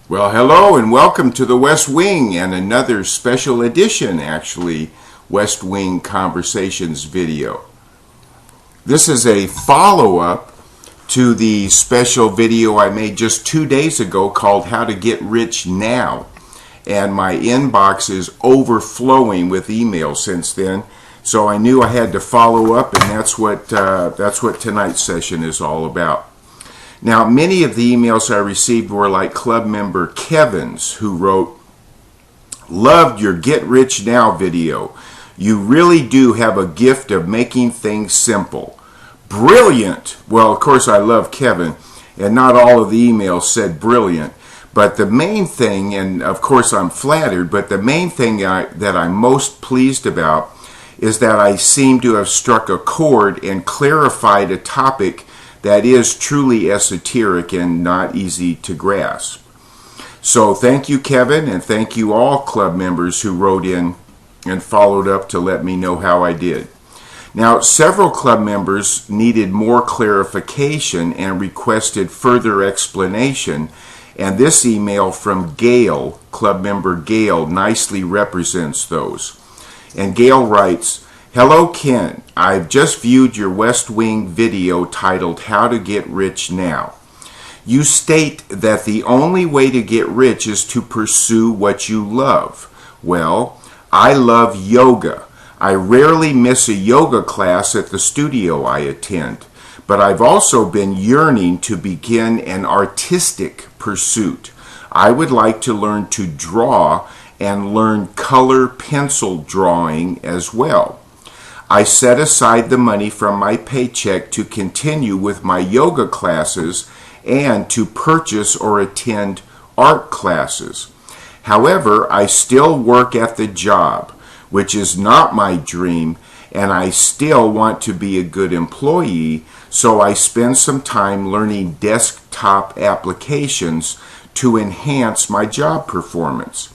Well, hello and welcome to the West Wing and another special edition, actually, West Wing Conversations video. This is a follow-up to the special video I made just 2 days ago called How to Get Rich Now. And my inbox is overflowing with emails since then, so I knew I had to follow up, and that's what tonight's session is all about. Now, many of the emails I received were like club member Kevin's, who wrote, "Loved your Get Rich Now video. You really do have a gift of making things simple. Brilliant!" Well, of course, I love Kevin, and not all of the emails said brilliant. But the main thing, and of course I'm flattered, but the main thing that I'm most pleased about is that I seem to have struck a chord and clarified a topic that is truly esoteric and not easy to grasp. So thank you, Kevin, and thank you all club members who wrote in and followed up to let me know how I did. Now, several club members needed more clarification and requested further explanation, and this email from Gail, club member Gail, nicely represents those. And Gail writes, "Hello, Ken. I've just viewed your West Wing video titled How to Get Rich Now. You state that the only way to get rich is to pursue what you love. Well, I love yoga. I rarely miss a yoga class at the studio I attend, but I've also been yearning to begin an artistic pursuit. I would like to learn to draw and learn color pencil drawing as well. I set aside the money from my paycheck to continue with my yoga classes and to purchase or attend art classes. However, I still work at the job, which is not my dream, and I still want to be a good employee, so I spend some time learning desktop applications to enhance my job performance.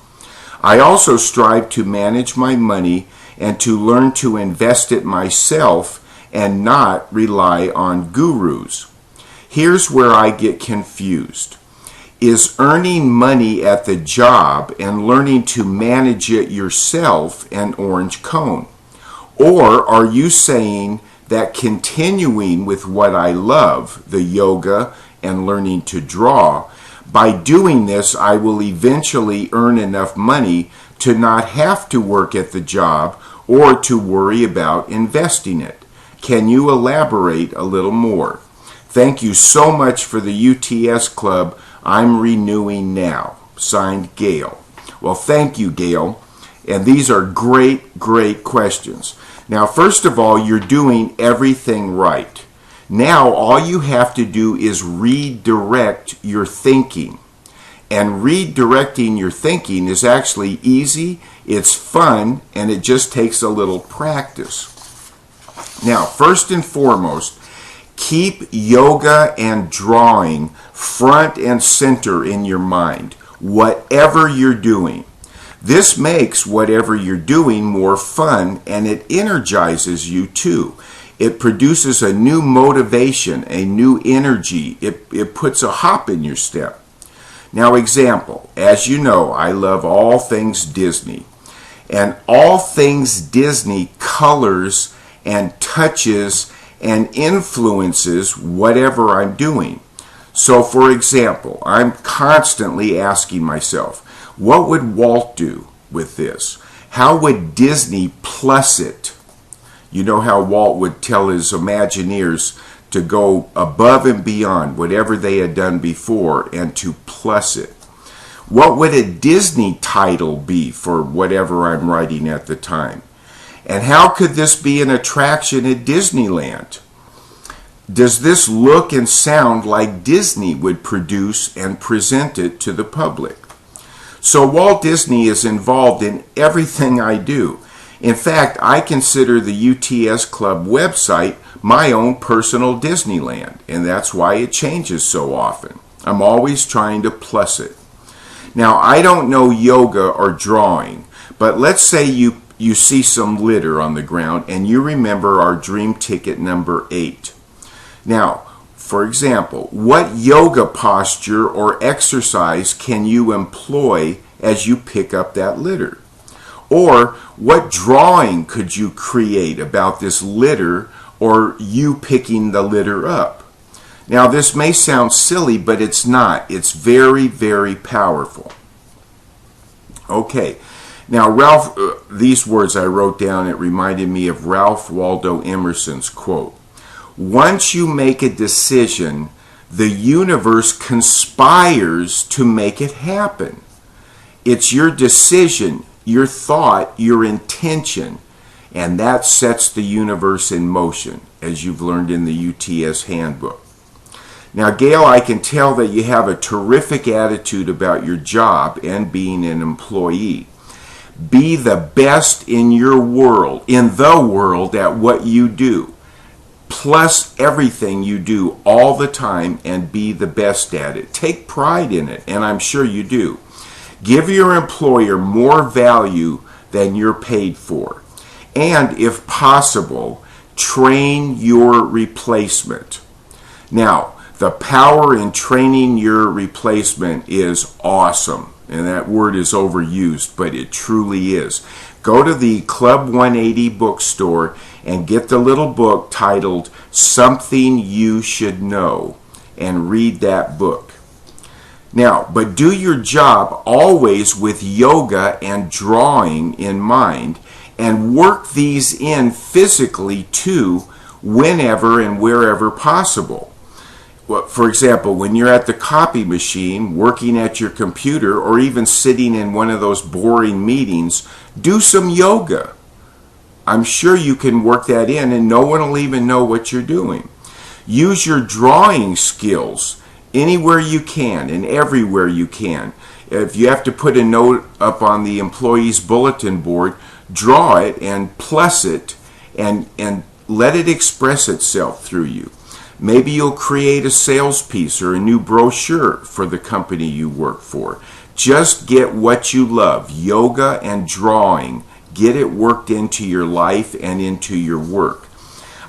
I also strive to manage my money and to learn to invest it myself and not rely on gurus. Here's where I get confused. Is earning money at the job and learning to manage it yourself an orange cone? Or are you saying that continuing with what I love, the yoga and learning to draw, by doing this I will eventually earn enough money to not have to work at the job or to worry about investing it? Can you elaborate a little more? Thank you so much for the UTS Club. I'm renewing now." Signed, Gail. Well, thank you, Gail. And these are great, great questions. Now, first of all, you're doing everything right. Now, all you have to do is redirect your thinking. And redirecting your thinking is actually easy, it's fun, and it just takes a little practice. Now, first and foremost, keep yoga and drawing front and center in your mind, whatever you're doing. This makes whatever you're doing more fun, and it energizes you too. It produces a new motivation, a new energy. It puts a hop in your step. Now, example, as you know, I love all things Disney. And all things Disney colors and touches and influences whatever I'm doing. So, for example, I'm constantly asking myself, what would Walt do with this? How would Disney plus it? You know how Walt would tell his Imagineers to go above and beyond whatever they had done before and to plus it. What would a Disney title be for whatever I'm writing at the time? And how could this be an attraction at Disneyland? Does this look and sound like Disney would produce and present it to the public? So Walt Disney is involved in everything I do. In fact, I consider the UTS Club website my own personal Disneyland, and that's why it changes so often. I'm always trying to plus it. Now, I don't know yoga or drawing, but let's say you see some litter on the ground and you remember our dream ticket number 8. Now, For example, what yoga posture or exercise can you employ as you pick up that litter? Or what drawing could you create about this litter or you picking the litter up? Now, this may sound silly, but it's not. It's very, very powerful. Okay. Now, Ralph, these words I wrote down, it reminded me of Ralph Waldo Emerson's quote. Once you make a decision, the universe conspires to make it happen. It's your decision, your thought, your intention, and that sets the universe in motion, as you've learned in the UTS handbook. Now, Gail, I can tell that you have a terrific attitude about your job and being an employee. Be the best in your world, in the world, at what you do. Plus everything you do all the time, and be the best at it. Take pride in it, and I'm sure you do. Give your employer more value than you're paid for. And if possible, train your replacement. Now, the power in training your replacement is awesome. And that word is overused, but it truly is. Go to the Club 180 bookstore and get the little book titled Something You Should Know and read that book. Now, but do your job always with yoga and drawing in mind, and work these in physically too whenever and wherever possible. Well, for example, when you're at the copy machine, working at your computer, or even sitting in one of those boring meetings, do some yoga. I'm sure you can work that in and no one will even know what you're doing. Use your drawing skills anywhere you can and everywhere you can. If you have to put a note up on the employee's bulletin board, draw it and plus it and let it express itself through you. Maybe you'll create a sales piece or a new brochure for the company you work for. Just get what you love, yoga and drawing. Get it worked into your life and into your work.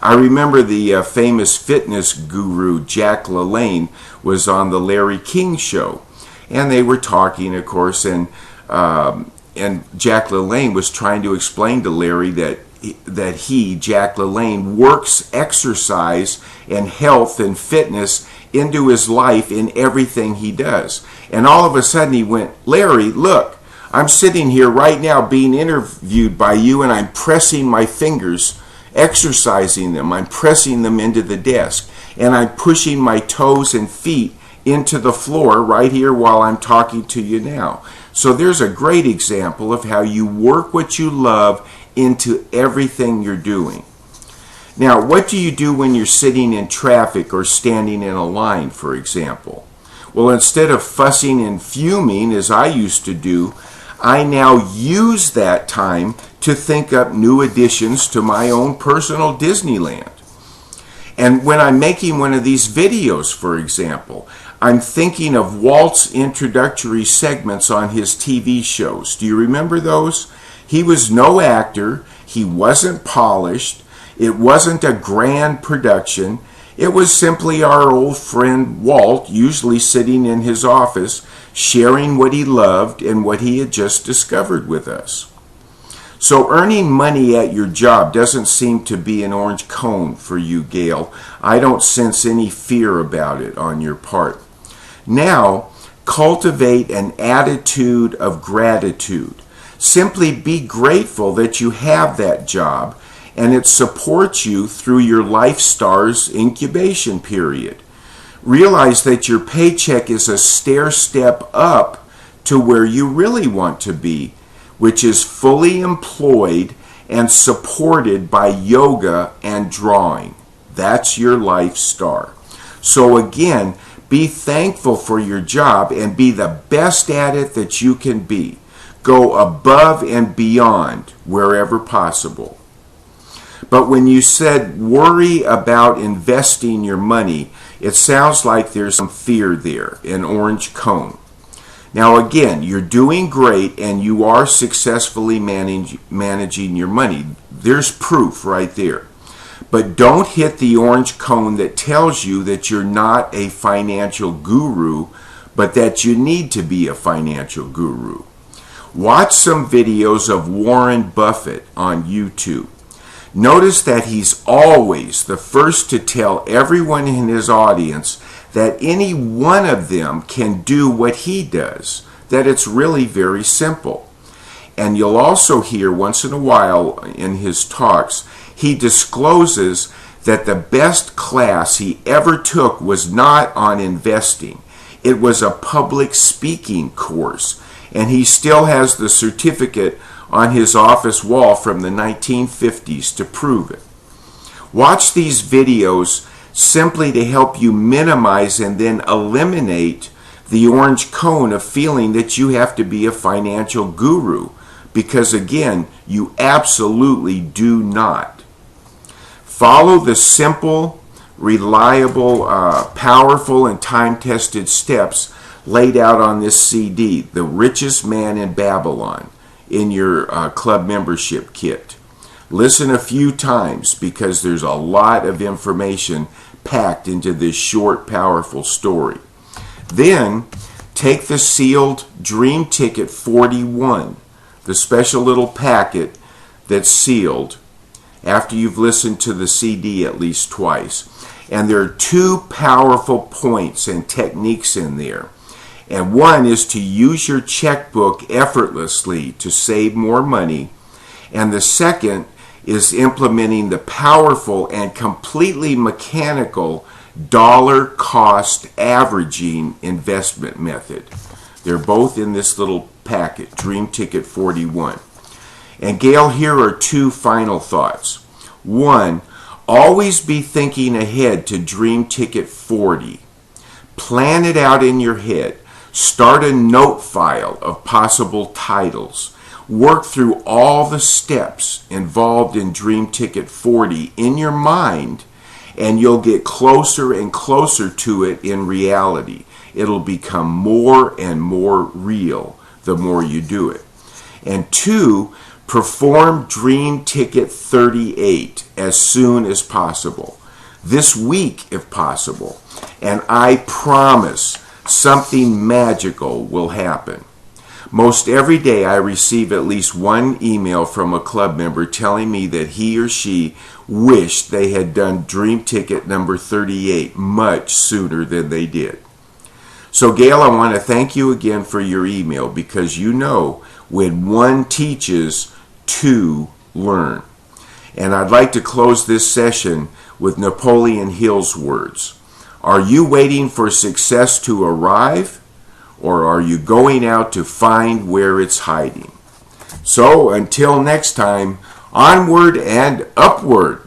I remember the famous fitness guru Jack LaLanne was on the Larry King show. And they were talking, of course, and Jack LaLanne was trying to explain to Larry that Jack LaLanne, works exercise and health and fitness into his life in everything he does. And all of a sudden he went, Larry, look, I'm sitting here right now being interviewed by you, and I'm pressing my fingers, exercising them. I'm pressing them into the desk, and I'm pushing my toes and feet into the floor right here while I'm talking to you now. So there's a great example of how you work what you love into everything you're doing. Now, what do you do when you're sitting in traffic or standing in a line, for example? Well, instead of fussing and fuming, as I used to do, I now use that time to think up new additions to my own personal Disneyland. And when I'm making one of these videos, for example, I'm thinking of Walt's introductory segments on his TV shows. Do you remember those? He was no actor. He wasn't polished. It wasn't a grand production. It was simply our old friend Walt, usually sitting in his office, sharing what he loved and what he had just discovered with us. So earning money at your job doesn't seem to be an orange cone for you, Gail. I don't sense any fear about it on your part. Now, cultivate an attitude of gratitude. Simply be grateful that you have that job and it supports you through your LifeStars incubation period. Realize that your paycheck is a stair step up to where you really want to be, which is fully employed and supported by yoga and drawing. That's your LifeStar. So again, be thankful for your job and be the best at it that you can be. Go above and beyond wherever possible. But when you said worry about investing your money, it sounds like there's some fear there, an orange cone. Now again, you're doing great and you are successfully managing your money. There's proof right there. But don't hit the orange cone that tells you that you're not a financial guru, but that you need to be a financial guru. Watch some videos of Warren Buffett on YouTube. Notice that he's always the first to tell everyone in his audience that any one of them can do what he does, that it's really very simple. And you'll also hear once in a while in his talks, he discloses that the best class he ever took was not on investing. It was a public speaking course, and he still has the certificate on his office wall from the 1950s to prove it. Watch these videos simply to help you minimize and then eliminate the orange cone of feeling that you have to be a financial guru, because again, you absolutely do not. Follow the simple, reliable, powerful, and time-tested steps laid out on this CD, The Richest Man in Babylon, in your club membership kit. Listen a few times because there's a lot of information packed into this short, powerful story. Then take the sealed Dream Ticket 41, the special little packet that's sealed, after you've listened to the CD at least twice. And there are two powerful points and techniques in there. And one is to use your checkbook effortlessly to save more money. And the second is implementing the powerful and completely mechanical dollar cost averaging investment method. They're both in this little packet, Dream Ticket 41. And Gail, here are two final thoughts. One, always be thinking ahead to Dream Ticket 40. Plan it out in your head. Start a note file of possible titles. Work through all the steps involved in Dream Ticket 40 in your mind, and you'll get closer and closer to it in reality. It'll become more and more real the more you do it. And two, perform Dream Ticket 38 as soon as possible. This week, if possible. And I promise something magical will happen. Most every day I receive at least one email from a club member telling me that he or she wished they had done Dream Ticket number 38 much sooner than they did. So Gail, I want to thank you again for your email, because you know when one teaches, two learn. And I'd like to close this session with Napoleon Hill's words. Are you waiting for success to arrive, or are you going out to find where it's hiding? So until next time, onward and upward.